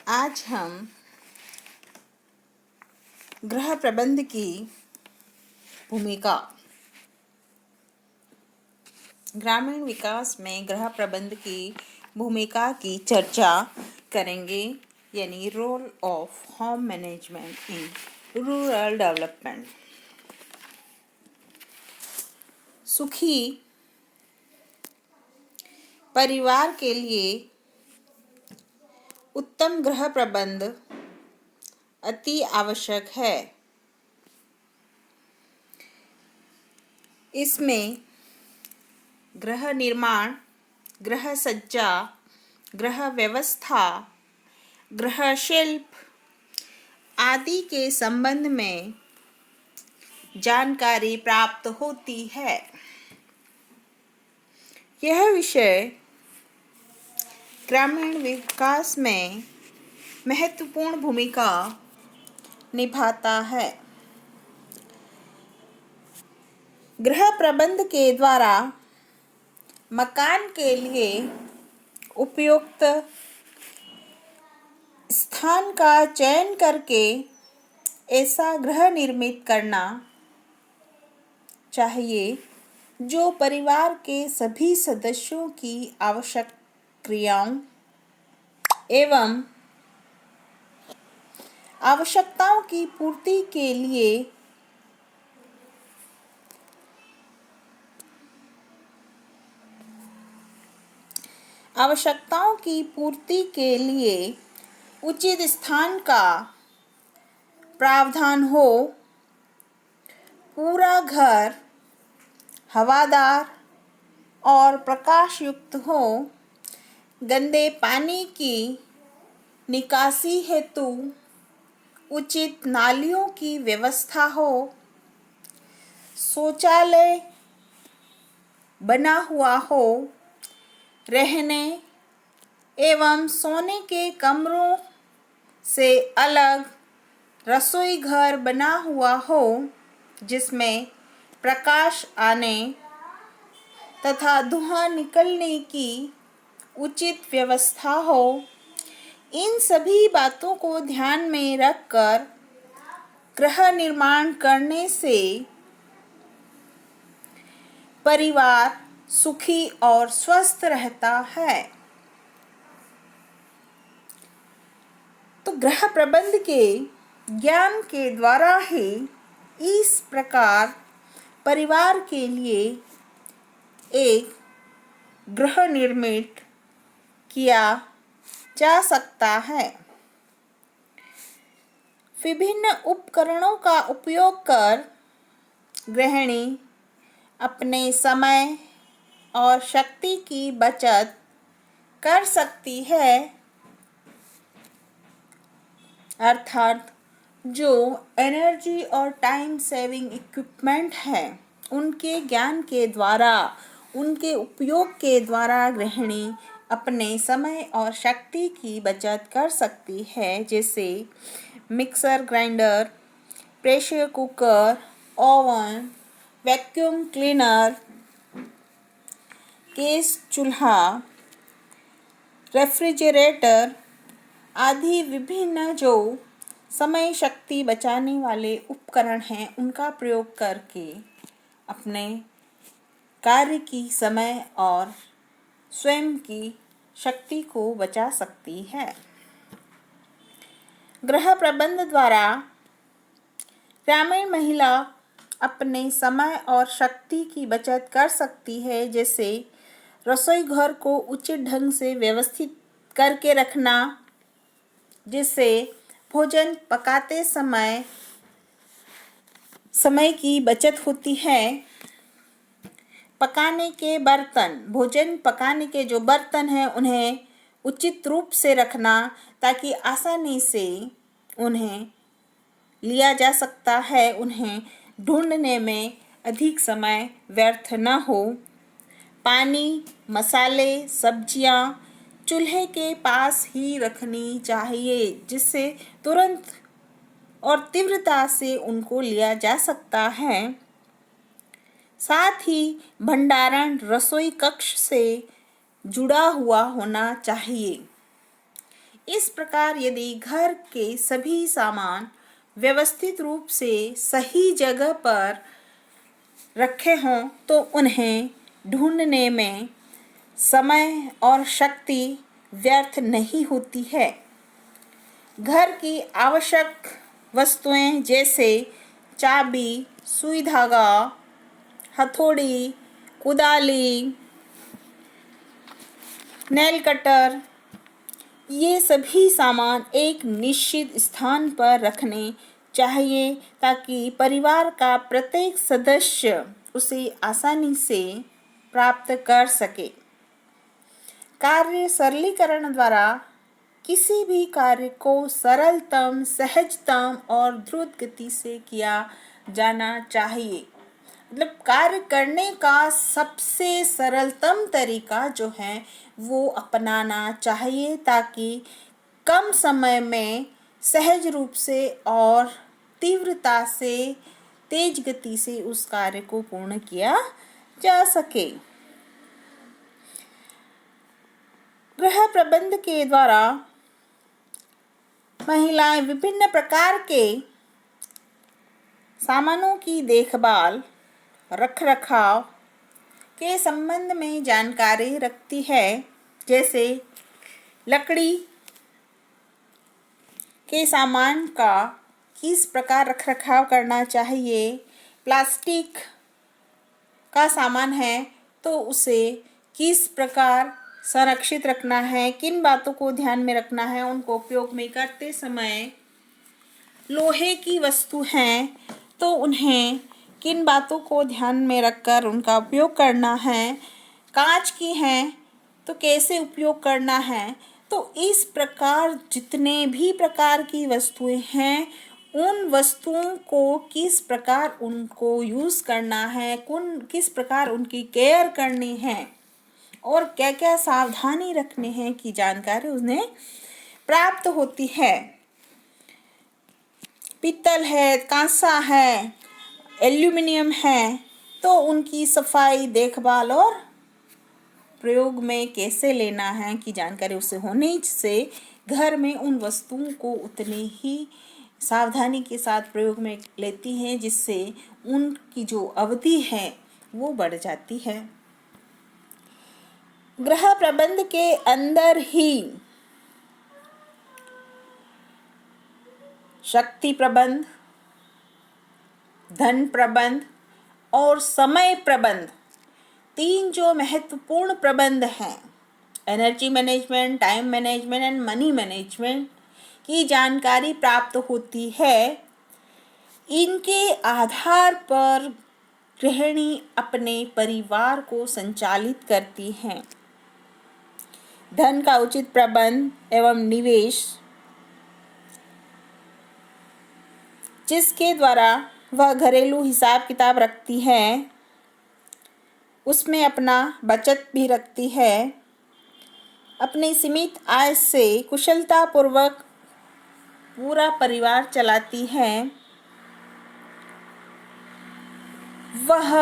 आज हम गृह प्रबंध की भूमिका, ग्रामीण विकास में गृह प्रबंध की भूमिका की चर्चा करेंगे, यानी role of home management in rural development. सुखी परिवार के लिए उत्तम गृह प्रबंध अति आवश्यक है। इसमें गृह निर्माण, गृह सज्जा, गृह व्यवस्था, गृह शिल्प आदि के संबंध में जानकारी प्राप्त होती है। यह विषय ग्रामीण विकास में महत्वपूर्ण भूमिका निभाता है। गृह प्रबंध के द्वारा मकान के लिए उपयुक्त स्थान का चयन करके ऐसा गृह निर्मित करना चाहिए जो परिवार के सभी सदस्यों की आवश्यक क्रियाओं एवं आवश्यकताओं की पूर्ति के लिए उचित स्थान का प्रावधान हो, पूरा घर हवादार और प्रकाश युक्त हो, गंदे पानी की निकासी हेतु उचित नालियों की व्यवस्था हो, शौचालय बना हुआ हो, रहने एवं सोने के कमरों से अलग रसोई घर बना हुआ हो, जिसमें प्रकाश आने तथा धुआं निकलने की उचित व्यवस्था हो। इन सभी बातों को ध्यान में रखकर गृह निर्माण करने से परिवार सुखी और स्वस्थ रहता है। तो गृह प्रबंध के ज्ञान के द्वारा ही इस प्रकार परिवार के लिए एक गृह निर्मित किया जा सकता है। विभिन्न उपकरणों का उपयोग कर गृहिणी अपने समय और शक्ति की बचत कर सकती है, अर्थात जो एनर्जी और टाइम सेविंग इक्विपमेंट है, उनके ज्ञान के द्वारा, उनके उपयोग के द्वारा गृहिणी अपने समय और शक्ति की बचत कर सकती है, जैसे mixer grinder, pressure cooker, oven, vacuum cleaner, gas चूल्हा, रेफ्रिजरेटर आदि विभिन्न जो समय शक्ति बचाने वाले उपकरण हैं, उनका प्रयोग करके अपने कार्य की समय और स्वयं की शक्ति को बचा सकती है। गृह प्रबंध द्वारा ग्रामीण महिला अपने समय और शक्ति की बचत कर सकती है, जैसे रसोई घर को उचित ढंग से व्यवस्थित करके रखना, जिससे भोजन पकाते समय की बचत होती है। भोजन पकाने के जो बर्तन हैं, उन्हें उचित रूप से रखना, ताकि आसानी से उन्हें लिया जा सकता है, उन्हें ढूंढने में अधिक समय व्यर्थ न हो। पानी, मसाले, सब्जियां चूल्हे के पास ही रखनी चाहिए, जिससे तुरंत और तीव्रता से उनको लिया जा सकता है। साथ ही भंडारण रसोई कक्ष से जुड़ा हुआ होना चाहिए। इस प्रकार यदि घर के सभी सामान व्यवस्थित रूप से सही जगह पर रखे हों तो उन्हें ढूंढने में समय और शक्ति व्यर्थ नहीं होती है। घर की आवश्यक वस्तुएं जैसे चाबी, सुई धागा, हथौड़ी, कुदाली, नेल कटर, ये सभी सामान एक निश्चित स्थान पर रखने चाहिए ताकि परिवार का प्रत्येक सदस्य उसे आसानी से प्राप्त कर सके। कार्य सरलीकरण द्वारा किसी भी कार्य को सरलतम, सहजतम और द्रुत गति से किया जाना चाहिए। मतलब कार्य करने का सबसे सरलतम तरीका जो है वो अपनाना चाहिए ताकि कम समय में सहज रूप से और तीव्रता से, तेज गति से उस कार्य को पूर्ण किया जा सके। गृह प्रबंध के द्वारा महिलाएं विभिन्न प्रकार के सामानों की देखभाल, रखरखाव के संबंध में जानकारी रखती है, जैसे लकड़ी के सामान का किस प्रकार रखरखाव करना चाहिए, प्लास्टिक का सामान है तो उसे किस प्रकार संरक्षित रखना है, किन बातों को ध्यान में रखना है उनको उपयोग में करते समय। लोहे की वस्तु हैं तो उन्हें किन बातों को ध्यान में रखकर उनका उपयोग करना है, कांच की हैं तो कैसे उपयोग करना है। तो इस प्रकार जितने भी प्रकार की वस्तुएं हैं उन वस्तुओं को किस प्रकार उनको यूज़ करना है, किस प्रकार उनकी केयर करनी है और क्या क्या सावधानी रखने हैं की जानकारी उन्हें प्राप्त होती है। पीतल है, कांसा है, एल्यूमिनियम है तो उनकी सफाई, देखभाल और प्रयोग में कैसे लेना है की जानकारी उसे होने से घर में उन वस्तुओं को उतनी ही सावधानी के साथ प्रयोग में लेती हैं जिससे उनकी जो अवधि है वो बढ़ जाती है। गृह प्रबंध के अंदर ही शक्ति प्रबंध, धन प्रबंध और समय प्रबंध, तीन जो महत्वपूर्ण प्रबंध हैं, energy management, time management and money management की जानकारी प्राप्त होती है। इनके आधार पर गृहिणी अपने परिवार को संचालित करती हैं। धन का उचित प्रबंध एवं निवेश, जिसके द्वारा वह घरेलू हिसाब किताब रखती है, उसमें अपना बचत भी रखती है, अपनी सीमित आय से कुशलतापूर्वक पूरा परिवार चलाती है। वह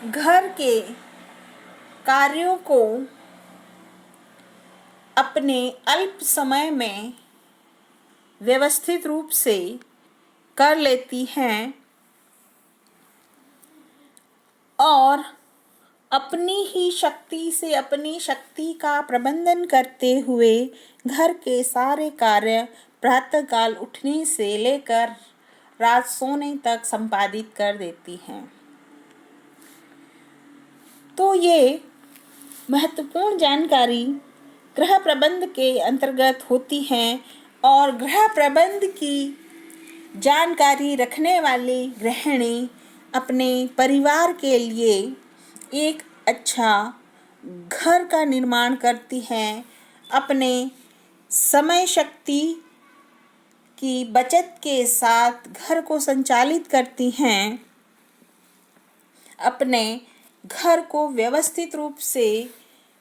घर के कार्यों को अपने अल्प समय में व्यवस्थित रूप से कर लेती हैं और अपनी ही शक्ति से, अपनी शक्ति का प्रबंधन करते हुए घर के सारे कार्य प्रातःकाल उठने से लेकर रात सोने तक संपादित कर देती हैं। तो ये महत्वपूर्ण जानकारी गृह प्रबंध के अंतर्गत होती हैं और गृह प्रबंध की जानकारी रखने वाली गृहिणी अपने परिवार के लिए एक अच्छा घर का निर्माण करती हैं, अपने समय शक्ति की बचत के साथ घर को संचालित करती हैं, अपने घर को व्यवस्थित रूप से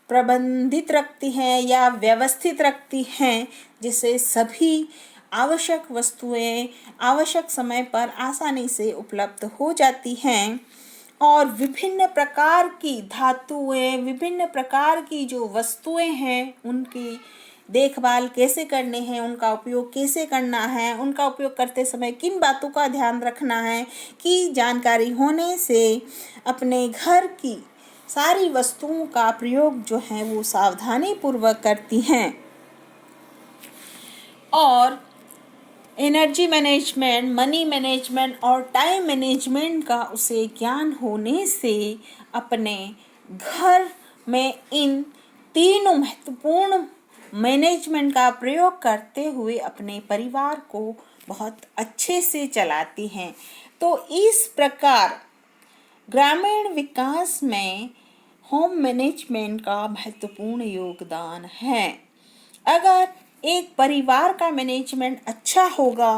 प्रबंधित रखती हैं या व्यवस्थित रखती हैं, जिससे सभी आवश्यक वस्तुएं आवश्यक समय पर आसानी से उपलब्ध हो जाती हैं और विभिन्न प्रकार की धातुएं, विभिन्न प्रकार की जो वस्तुएं हैं उनकी देखभाल कैसे करने हैं, उनका उपयोग कैसे करना है, उनका उपयोग करते समय किन बातों का ध्यान रखना है कि जानकारी होने से अपने घर की सारी वस्तुओं का प्रयोग जो है वो सावधानी पूर्वक करती हैं। और एनर्जी मैनेजमेंट, मनी मैनेजमेंट और टाइम मैनेजमेंट का उसे ज्ञान होने से अपने घर में इन तीनों महत्वपूर्ण मैनेजमेंट का प्रयोग करते हुए अपने परिवार को बहुत अच्छे से चलाती हैं। तो इस प्रकार ग्रामीण विकास में होम मैनेजमेंट का महत्वपूर्ण योगदान है। अगर एक परिवार का मैनेजमेंट अच्छा होगा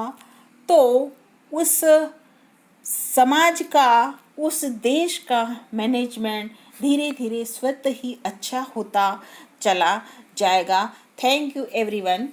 तो उस समाज का, उस देश का मैनेजमेंट धीरे धीरे स्वतः ही अच्छा होता चला जाएगा। Thank you everyone.